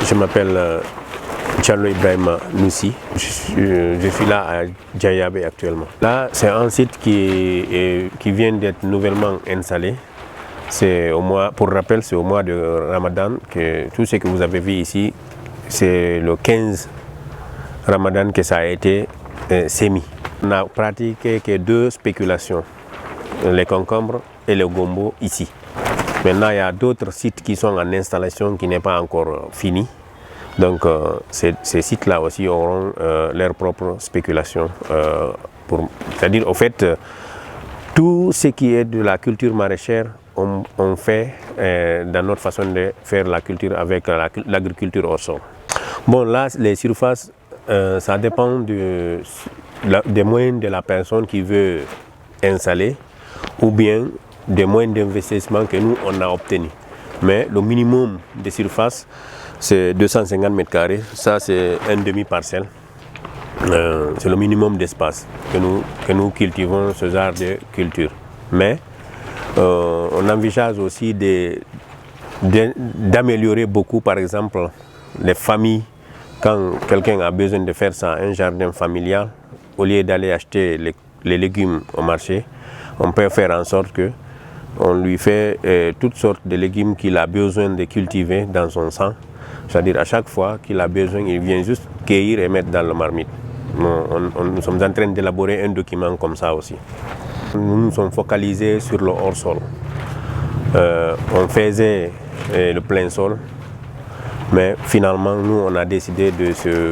Je m'appelle Diallo Ibrahima Noussi. Je suis là à Djayabé actuellement. Là, c'est un site qui vient d'être nouvellement installé. Pour rappel, c'est au mois de Ramadan que tout ce que vous avez vu ici, c'est le 15 Ramadan que ça a été sémi. On n'a pratiqué que 2 spéculations, les concombres et le gombo ici. Maintenant, il y a d'autres sites qui sont en installation qui n'est pas encore fini. Donc, ces sites-là aussi auront leur propre spéculation. C'est-à-dire, au fait, tout ce qui est de la culture maraîchère, on fait dans notre façon de faire la culture avec l'agriculture hors sol. Bon, là, les surfaces, ça dépend des moyens de la personne qui veut installer ou bien des moyens d'investissement que nous, on a obtenus. Mais le minimum de surface, c'est 250 mètres carrés. Ça, c'est un demi-parcelle. C'est le minimum d'espace que nous cultivons ce genre de culture. Mais on envisage aussi d'améliorer beaucoup, par exemple, les familles. Quand quelqu'un a besoin de faire ça, un jardin familial, au lieu d'aller acheter les légumes au marché, on peut faire en sorte que on lui fait toutes sortes de légumes qu'il a besoin de cultiver dans son champ. C'est-à-dire à chaque fois qu'il a besoin, il vient juste cueillir et mettre dans le marmite. Nous sommes en train d'élaborer un document comme ça aussi. Nous nous sommes focalisés sur le hors-sol. On faisait le plein sol, mais finalement, nous, on a décidé de se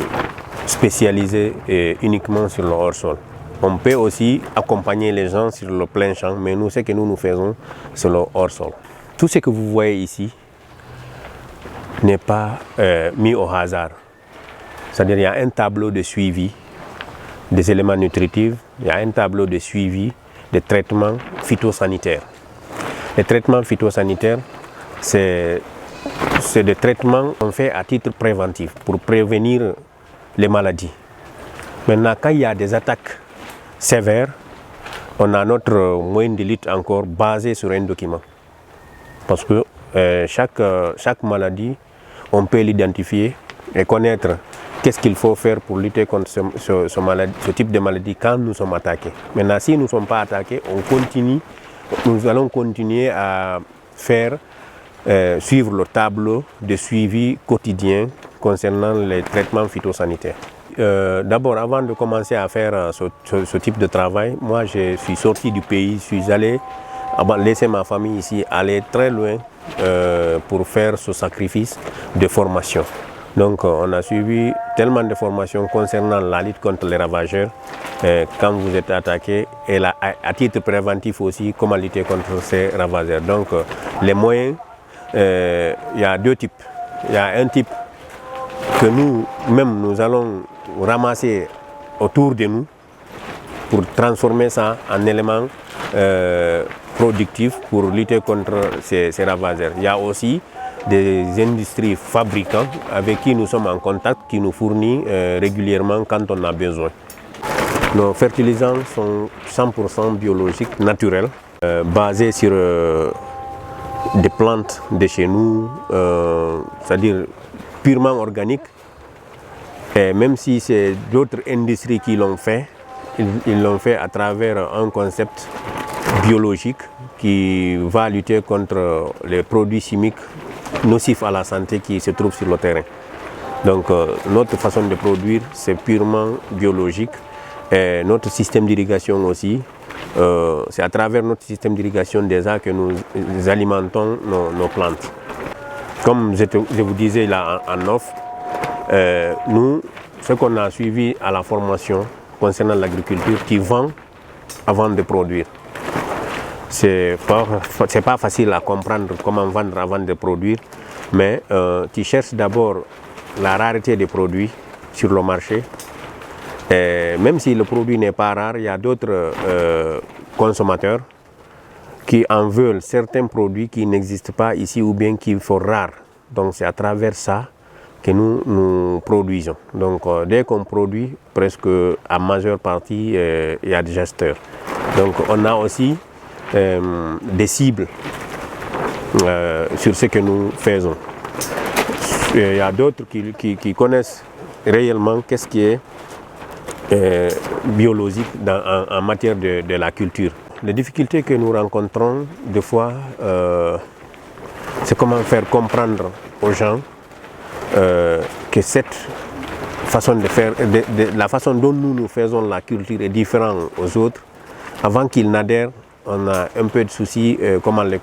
spécialiser uniquement sur le hors-sol. On peut aussi accompagner les gens sur le plein champ, mais nous, ce que nous faisons, c'est le hors-sol. Tout ce que vous voyez ici n'est pas mis au hasard. C'est-à-dire qu'il y a un tableau de suivi des éléments nutritifs, il y a un tableau de suivi des traitements phytosanitaires. Les traitements phytosanitaires, c'est des traitements qu'on fait à titre préventif pour prévenir les maladies. Maintenant, quand il y a des attaques sévères, on a notre moyen de lutte encore basé sur un document. Parce que chaque maladie, on peut l'identifier et connaître qu'est-ce qu'il faut faire pour lutter contre ce type de maladie quand nous sommes attaqués. Maintenant, si nous ne sommes pas attaqués, nous allons continuer à suivre le tableau de suivi quotidien concernant les traitements phytosanitaires. D'abord, avant de commencer à faire ce type de travail, moi je suis sorti du pays, je suis allé laisser ma famille ici, aller très loin pour faire ce sacrifice de formation. Donc on a suivi tellement de formations concernant la lutte contre les ravageurs quand vous êtes attaqué et à titre préventif aussi comment lutter contre ces ravageurs. Donc les moyens, il y a 2 types. Il y a un type que nous allons ramasser autour de nous pour transformer ça en éléments productifs pour lutter contre ces ravageurs. Il y a aussi des industries fabricants avec qui nous sommes en contact, qui nous fournissent régulièrement quand on a besoin. Nos fertilisants sont 100% biologiques, naturels, basés sur des plantes de chez nous, c'est-à-dire purement organiques. Et même si c'est d'autres industries qui l'ont fait, ils l'ont fait à travers un concept biologique qui va lutter contre les produits chimiques nocifs à la santé qui se trouvent sur le terrain. Donc notre façon de produire, c'est purement biologique. Et notre système d'irrigation aussi, c'est à travers notre système d'irrigation déjà que nous alimentons nos plantes. Comme je vous disais là en off, nous, ce qu'on a suivi à la formation concernant l'agriculture, qui vend avant de produire. C'est pas facile à comprendre comment vendre avant de produire, mais tu cherches d'abord la rareté des produits sur le marché. Et même si le produit n'est pas rare, il y a d'autres consommateurs qui en veulent certains produits qui n'existent pas ici ou bien qui sont rares. Donc c'est à travers ça que nous produisons. Donc dès qu'on produit, presque à majeure partie, il y a des gesteurs. Donc on a aussi des cibles sur ce que nous faisons. il y a d'autres qui connaissent réellement qu'est-ce qui est biologique en matière de la culture. Les difficultés que nous rencontrons, des fois, c'est comment faire comprendre aux gens que cette façon de faire, la façon dont nous faisons la culture est différente aux autres. Avant qu'ils n'adhèrent, on a un peu de soucis, comment les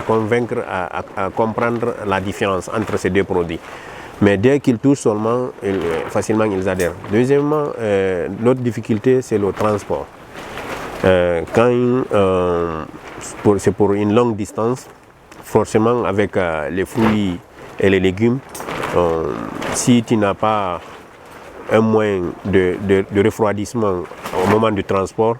convaincre à comprendre la différence entre ces deux produits. Mais dès qu'ils touchent seulement, facilement ils adhèrent. Deuxièmement, l'autre difficulté, c'est le transport. C'est pour une longue distance, forcément avec les fruits et les légumes, si tu n'as pas un moyen de refroidissement au moment du transport,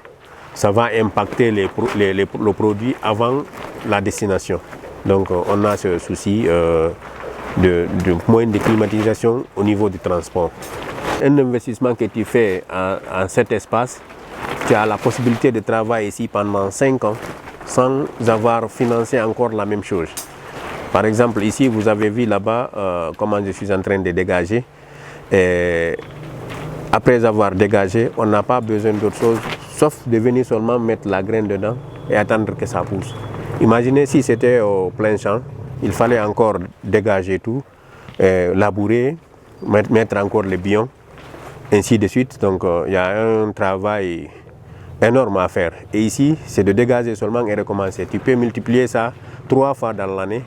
ça va impacter le produit avant la destination. Donc on a ce souci de moyen de climatisation au niveau du transport. Un investissement que tu fais en cet espace, tu as la possibilité de travailler ici pendant 5 ans sans avoir financé encore la même chose. Par exemple, ici, vous avez vu là-bas comment je suis en train de dégager. Et après avoir dégagé, on n'a pas besoin d'autre chose, sauf de venir seulement mettre la graine dedans et attendre que ça pousse. Imaginez si c'était au plein champ, il fallait encore dégager tout, labourer, mettre encore les bions, ainsi de suite. Donc il y a un travail énorme à faire. Et ici, c'est de dégager seulement et recommencer. Tu peux multiplier ça 3 fois dans l'année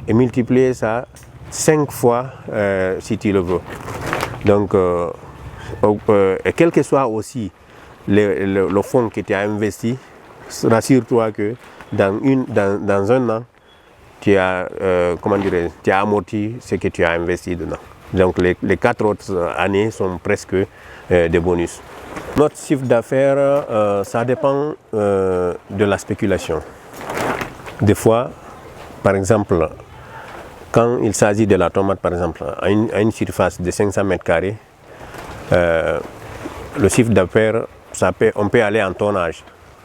et multiplier ça 5 fois si tu le veux. Donc, et quel que soit aussi le fonds que tu as investi, rassure-toi que dans un an, tu as, tu as amorti ce que tu as investi dedans. Donc les 4 autres années sont presque des bonus. Notre chiffre d'affaires, ça dépend de la spéculation. Des fois, par exemple, quand il s'agit de la tomate, par exemple, à une surface de 500 mètres carrés, le chiffre d'affaires, on peut aller en tonnage,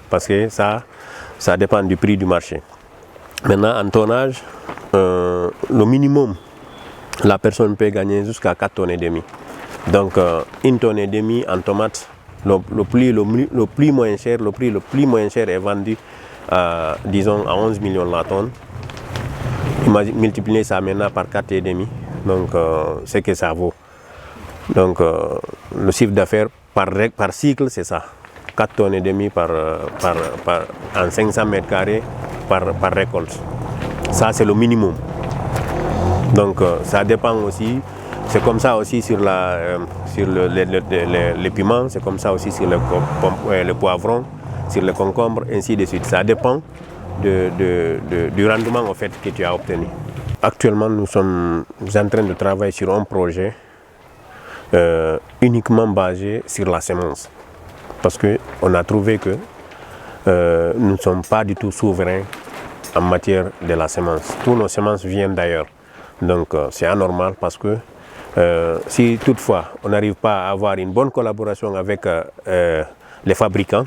parce que ça dépend du prix du marché. Maintenant, en tonnage, le minimum, la personne peut gagner jusqu'à 4 tonnes et demi. Donc, 1 tonne et demi en tomate, le prix moins cher est vendu, disons, à 11 millions la tonne. Multiplier ça maintenant par 4 et demi, donc c'est que ça vaut. Donc, le chiffre d'affaires par cycle, c'est ça. 4 tonnes et demi en 500 mètres carrés par récolte. Ça, c'est le minimum. Donc, ça dépend aussi. C'est comme ça aussi sur les piments, c'est comme ça aussi sur le poivron, sur le concombre, ainsi de suite. Ça dépend du rendement au fait que tu as obtenu. Actuellement, nous sommes en train de travailler sur un projet uniquement basé sur la semence. Parce qu'on a trouvé que nous ne sommes pas du tout souverains en matière de la semence. Toutes nos semences viennent d'ailleurs. Donc c'est anormal parce que si toutefois on n'arrive pas à avoir une bonne collaboration avec les fabricants,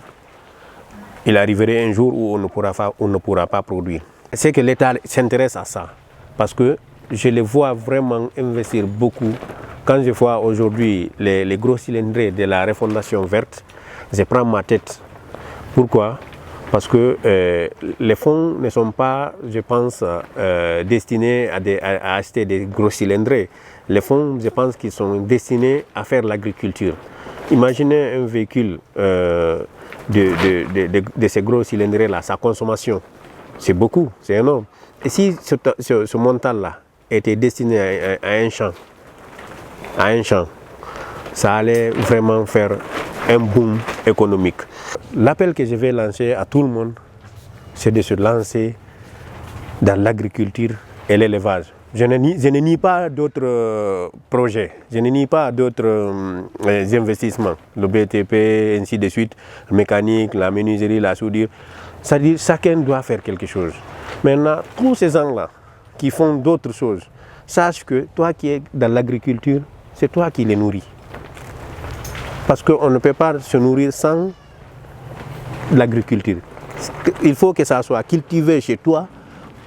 il arriverait un jour où on ne pourra pas produire. C'est que l'État s'intéresse à ça, parce que je les vois vraiment investir beaucoup. Quand je vois aujourd'hui les gros cylindrés de la refondation verte, je prends ma tête. Pourquoi? Parce que les fonds ne sont pas, je pense, destinés à acheter des gros cylindrés. Les fonds, je pense qu'ils sont destinés à faire l'agriculture. Imaginez un véhicule de ces gros cylindrés-là, sa consommation, c'est beaucoup, c'est énorme. Et si ce montant-là était destiné à un champ, ça allait vraiment faire un boom économique. L'appel que je vais lancer à tout le monde, c'est de se lancer dans l'agriculture et l'élevage. Je ne nie pas d'autres projets, je ne nie pas d'autres investissements, le BTP, ainsi de suite, la mécanique, la menuiserie, la soudure. C'est-à-dire chacun doit faire quelque chose. Maintenant, tous ces gens-là qui font d'autres choses, sache que toi qui es dans l'agriculture, c'est toi qui les nourris. Parce qu'on ne peut pas se nourrir sans l'agriculture. Il faut que ça soit cultivé chez toi,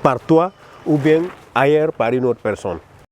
par toi, ou bien ailleurs par une autre personne.